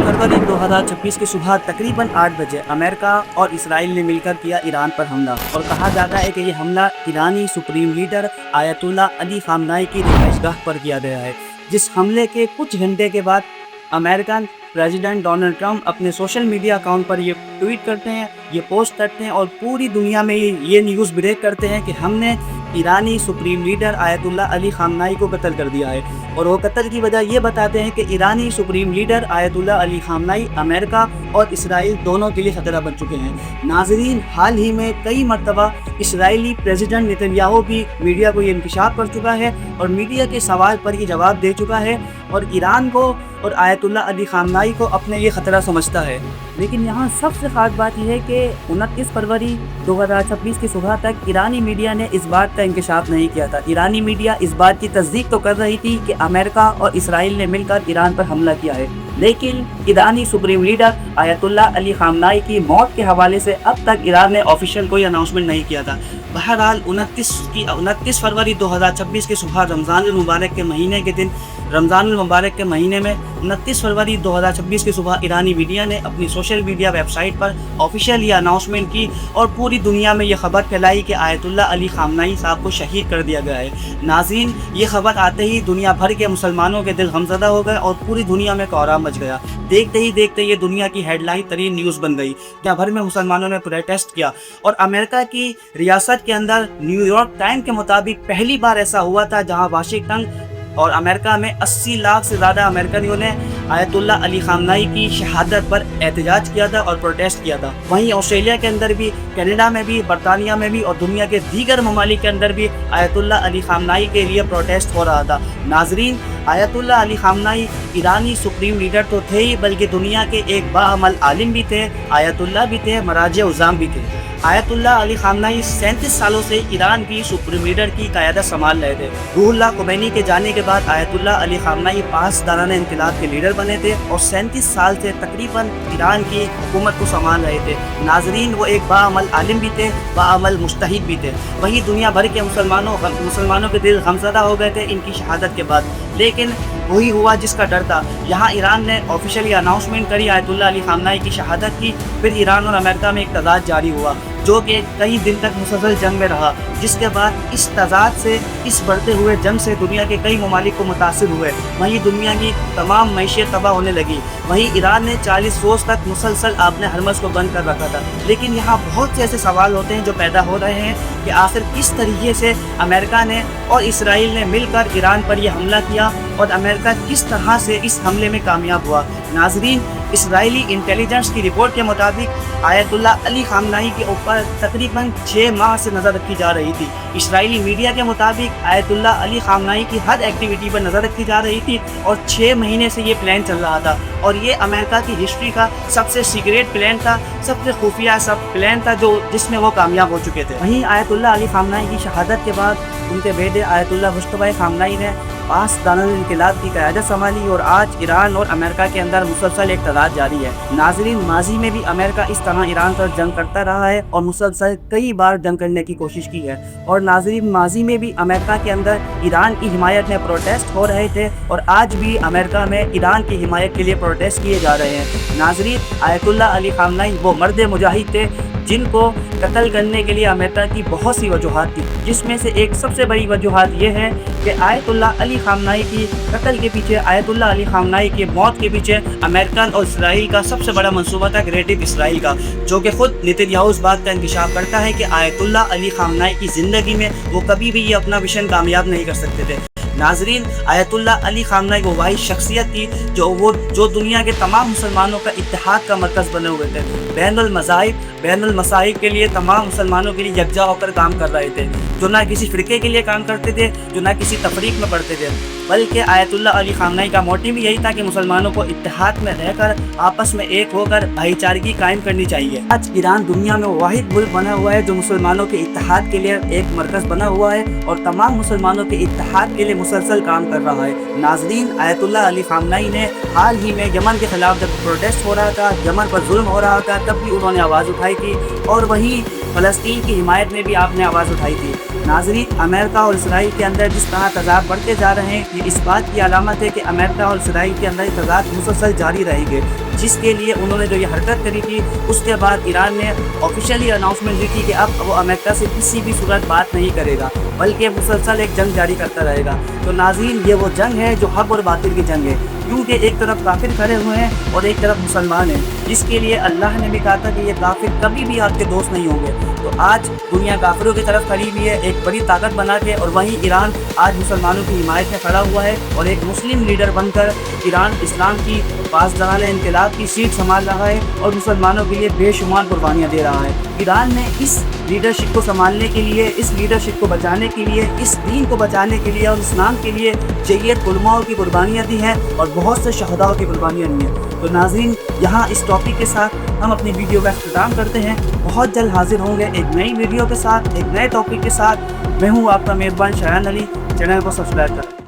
फरवरी 2026 की सुबह तकरीबन 8 बजे अमेरिका और इसराइल ने मिलकर किया ईरान पर हमला और कहा जाता है कि ये हमला ईरानी supreme leader Ayatollah Ali Khamenei की रिहाइशगाह पर किया गया है। जिस हमले के कुछ घंटे के बाद अमेरिकन प्रेसिडेंट डोनाल्ड ट्रंप अपने सोशल मीडिया अकाउंट पर ये ट्वीट करते हैं, ये पोस्ट करते हैं और पूरी दुनिया में ये न्यूज़ ब्रेक करते हैं कि हमने ईरानी supreme leader Ayatollah Ali Khamenei को कत्ल कर दिया है। और वो कत्ल की वजह ये बताते हैं कि ईरानी supreme leader Ayatollah Ali Khamenei America और इसराइल दोनों के लिए खतरा बन चुके हैं। नाज़रीन, हाल ही में कई मरतबा इसराइली प्रेसिडेंट नेतन्याहू भी मीडिया को ये इंकशाफ कर चुका है और मीडिया के सवाल पर ये जवाब दे चुका है और ईरान को और आयतुल्ला अली खामनाई को अपने ये ख़तरा समझता है। लेकिन यहाँ सबसे ख़ास बात यह है कि 29 फरवरी 2026 की सुबह तक ईरानी मीडिया ने इस बात का इंकशाफ नहीं किया था। ईरानी मीडिया इस बात की तस्दीक तो कर रही थी कि अमेरिका और इसराइल ने मिलकर ईरान पर हमला किया है, लेकिन ईरानी supreme leader Ayatollah Ali Khamenei की मौत के हवाले से अब तक ईरान ने ऑफिशियल कोई अनाउंसमेंट नहीं किया था। बहरहाल 29 फरवरी 2026 की सुबह रमज़ान मुबारक के महीने के दिन रमज़ान मुबारक के महीने में 29 फरवरी 2026 की सुबह ईरानी मीडिया ने अपनी सोशल मीडिया वेबसाइट पर ऑफिशियल ये अनाउंसमेंट की और पूरी दुनिया में ये खबर फैलाई कि आयतुल्ला अली खामनाई साहब को शहीद कर दिया गया है। नाज़रीन, ये खबर आते ही दुनिया भर के मुसलमानों के दिल गमज़दा हो गए और पूरी दुनिया में कोहराम मच गया। देखते ही देखते ये दुनिया की हेडलाइन तरीन न्यूज़ बन गई। दुनिया भर में मुसलमानों ने प्रोटेस्ट किया और अमेरिका की रियासत के अंदर न्यूयॉर्क टाइम के मुताबिक पहली बार ऐसा हुआ था जहां वाशिंगटन और अमेरिका में 80 लाख से ज़्यादा अमेरिकनियों ने आयतुल्ला अली खामनाई की शहादत पर एहतजाज किया था और प्रोटेस्ट किया था। वहीं ऑस्ट्रेलिया के अंदर भी, कनाडा में भी, बरतानिया में भी और दुनिया के दीगर ममालिक के अंदर भी आयतुल्ला अली खामनाई के लिए प्रोटेस्ट हो रहा था। नाजरीन, आयतुल्ला अली खामनाई ईरानी सुप्रीम लीडर तो थे ही बल्कि दुनिया के एक बाअमल आलिम भी थे, आयतुल्ला भी थे, मराजे उज़ाम भी थे। आयतुल्ला अली खामनाई 37 सालों से ईरान की सुप्रीम लीडर की क़यादत संभाल रहे थे। रूहुल्लाह खुमैनी के जाने के बाद आयतुल्ला अली खामनाई 5 दाराना इंक़िलाब के लीडर बने थे और 37 साल से तकरीबन ईरान की हुकूमत को संभाल रहे थे। नाजरीन, वो एक बाअमल आलिम भी थे, बाअमल मुज्तहिद भी थे। वहीं दुनिया भर के मुसलमानों के दिल गमज़दा हो गए थे इनकी शहादत के बाद, लेकिन वही हुआ जिसका डर था। यहाँ ईरान ने ऑफिशियली अनाउंसमेंट करी आयतुल्ला अली खामनाई की शहादत की, फिर ईरान और अमेरिका में एक तज़ाद जारी हुआ जो कि कई दिन तक मुसलसल जंग में रहा, जिसके बाद इस तज़ाद से, इस बढ़ते हुए जंग से दुनिया के कई ममालिक को मुतासिर हुए। वहीं दुनिया की तमाम मईशत तबाह होने लगी। वहीं ईरान ने 40 रोज़ तक मुसलसल अपने हरमज़ को बंद कर रखा था। लेकिन यहाँ बहुत से ऐसे सवाल होते हैं जो पैदा हो रहे हैं कि आखिर किस तरीके से अमेरिका ने और इसराइल ने मिलकर ईरान पर यह हमला किया और अमेरिका किस तरह से इस हमले में कामयाब हुआ। नाजरीन, इसराइली इंटेलिजेंस की रिपोर्ट के मुताबिक आयतुल्ला अली खामनाई के ऊपर तकरीबन 6 माह से नज़र रखी जा रही थी। इसराइली मीडिया के मुताबिक आयतुल्ला अली खामनाई की हर एक्टिविटी पर नज़र रखी जा रही थी और 6 महीने से ये प्लान चल रहा था और ये अमेरिका की हिस्ट्री का सबसे सीक्रेट प्लान था, सबसे खुफिया सब प्लान था जिसमें वो कामयाब हो चुके थे। वहीं आयतुल्ला अली खामनाई की शहादत के बाद उनके बेटे आयतुल्ला मुज्तबा खामनाई ने 5 दाराना इंक़िलाब की क़यादत संभाली और आज ईरान और अमेरिका के अंदर मुसलसल एक तज़ाद जारी है। नाज़रीन, माजी में भी अमेरिका इस तरह ईरान पर जंग करता रहा है और मुसलसल कई बार जंग करने की कोशिश की है। और नाज़रीन, माजी में भी अमेरिका के अंदर ईरान की हिमायत में प्रोटेस्ट हो रहे थे और आज भी अमेरिका में ईरान की हिमायत के लिए प्रोटेस्ट किए जा रहे हैं। नाज़रीन, आयतुल्ला अली खामनाई वो मर्द मुजाहिद थे जिनको कत्ल करने के लिए अमेरिका की बहुत सी वजूहात थी, जिसमें से एक सबसे बड़ी वजूहात ये है कि आयतुल्ला अली खामनाई की कत्ल के पीछे, आयतुल्ला अली खामनाई की मौत के पीछे अमेरिकन और इसराइल का सबसे बड़ा मंसूबा था, ग्रेटिव इसराइल का, जो कि खुद नेतन्याहू इस बात का इंकशाफ करता है कि आयतुल्ला अली खामनाई की ज़िंदगी में वो कभी भी ये अपना मिशन कामयाब नहीं कर सकते थे। नाजरीन, आयतुल्ला अली खामनाई वो वाहिद शख्सियत थी जो दुनिया के तमाम मुसलमानों का इत्तेहाद का मरकज़ बने हुए थे। बैनुल मज़ाहिब, बैनुल मसाइब के लिए तमाम मुसलमानों के लिए यकजा होकर काम कर रहे थे, जो ना किसी फ़िरके के लिए काम करते थे, जो ना किसी तफरीक में पढ़ते थे, बल्कि आयतुल्ला अली खामनाई का मोटिव यही था कि मुसलमानों को इत्तेहाद में रहकर आपस में एक होकर भाईचारगी कायम करनी चाहिए। आज ईरान दुनिया में वाहिद मुल्क बना हुआ है जो मुसलमानों के इत्तेहाद के लिए एक मरकज़ बना हुआ है और तमाम मुसलमानों के इत्तेहाद के लिए मुसलसल काम कर रहा है। नाजरीन, आयतुल्ला अली खामनाई ने हाल ही में यमन के खिलाफ जब प्रोटेस्ट हो रहा था, यमन पर जुल्म हो रहा था, तब भी उन्होंने आवाज़ उठाई थी और वहीं فلسطین کی حمایت میں بھی آپ نے آواز اٹھائی تھی۔ ناظرین، امریکہ اور اسرائیل کے اندر جس طرح تضاد بڑھتے جا رہے ہیں، یہ اس بات کی علامت ہے کہ امریکہ اور اسرائیل کے اندر تضاد مسلسل جاری رہے گے، جس کے لیے انہوں نے جو یہ حرکت کری تھی، اس کے بعد ایران نے آفیشیلی اناؤنسمنٹ دی تھی کہ اب وہ امریکہ سے کسی بھی صورت بات نہیں کرے گا، بلکہ مسلسل ایک جنگ جاری کرتا رہے گا۔ تو ناظرین، یہ وہ جنگ ہے جو حق اور باطل کی جنگ ہے، کیونکہ ایک طرف کافر کھڑے ہوئے ہیں اور ایک طرف مسلمان ہیں، جس کے لیے اللہ نے بھی کہا تھا کہ یہ کافر کبھی بھی آپ کے دوست نہیں ہوں گے۔ تو آج دنیا کافروں کی طرف کھڑی ہوئی ہے ایک بڑی طاقت بنا کے، اور وہیں ایران آج مسلمانوں کی حمایت میں کھڑا ہوا ہے اور ایک مسلم لیڈر بن کر ایران اسلام کی پاسداران انقلاب کی سیٹ سنبھال رہا ہے اور مسلمانوں کے لیے بے شمار قربانیاں دے رہا ہے۔ ایران نے اس لیڈرشپ کو سنبھالنے کے لیے، اس لیڈرشپ کو بچانے کے لیے، اس دین کو بچانے کے لیے اور اسلام کے لیے جیت علماء کی قربانیاں دی ہیں اور بہت سے شہداء کی قربانیاں دی ہیں۔ تو ناظرین، یہاں اس ٹاپک کے ساتھ ہم اپنی ویڈیو کا اختتام کرتے ہیں۔ بہت جلد حاضر ہوں گے ایک نئی ویڈیو کے ساتھ، ایک نئے ٹاپک کے ساتھ۔ میں ہوں آپ کا میزبان شایان علی، چینل کو سبسکرائب کریں۔